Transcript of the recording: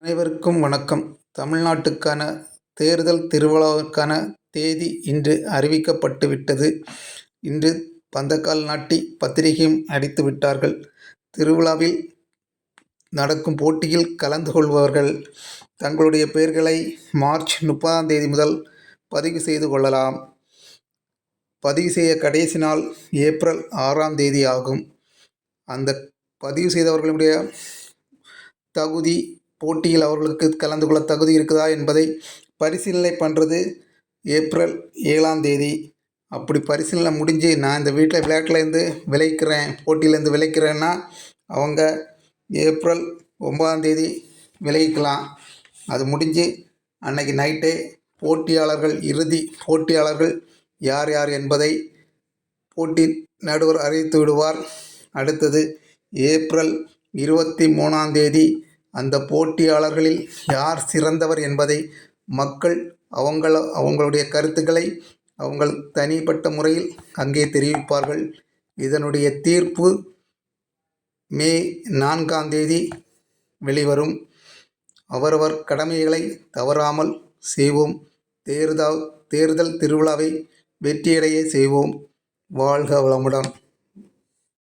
அனைவருக்கும் வணக்கம். தமிழ்நாட்டுக்கான தேர்தல் திருவிழாவிற்கான தேதி இன்று அறிவிக்கப்பட்டுவிட்டது. இன்று பந்தக்கால் நாட்டி பத்திரிகையும் அடித்து விட்டார்கள். திருவிழாவில் நடக்கும் போட்டியில் கலந்து கொள்பவர்கள் தங்களுடைய பெயர்களை மார்ச் 30ஆம் தேதி முதல் பதிவு செய்து கொள்ளலாம். பதிவு செய்ய கடைசி நாள் ஏப்ரல் 6ஆம் தேதி ஆகும். அந்த பதிவு செய்தவர்களுடைய தகுதி, போட்டியில் அவர்களுக்கு கலந்து கொள்ள தகுதி இருக்குதா என்பதை பரிசீலனை பண்ணுறது ஏப்ரல் 7ஆம் தேதி. அப்படி பரிசீலனை முடிஞ்சு நான் இந்த வீட்டில் விளையாட்டுலேருந்து விளைக்கிறேன், போட்டியிலேருந்து விளைக்கிறேன்னா அவங்க ஏப்ரல் 9ஆம் தேதி விளைவிக்கலாம். அது முடிஞ்சு அன்னைக்கு நைட்டே இறுதி போட்டியாளர்கள் யார் யார் என்பதை போட்டி நடுவர் அறிவித்து விடுவார். அடுத்தது ஏப்ரல் 23ஆம் தேதி அந்த போட்டியாளர்களில் யார் சிறந்தவர் என்பதை மக்கள் அவங்களுடைய கருத்துக்களை அவங்கள் தனிப்பட்ட முறையில் அங்கே தெரிவிப்பார்கள். இதனுடைய தீர்ப்பு மே 4ஆம் தேதி வெளிவரும். அவரவர் கடமைகளை தவறாமல் செய்வோம். தேர்தல் திருவிழாவை வெற்றியடைய செய்வோம். வாழ்க வளமுடன்.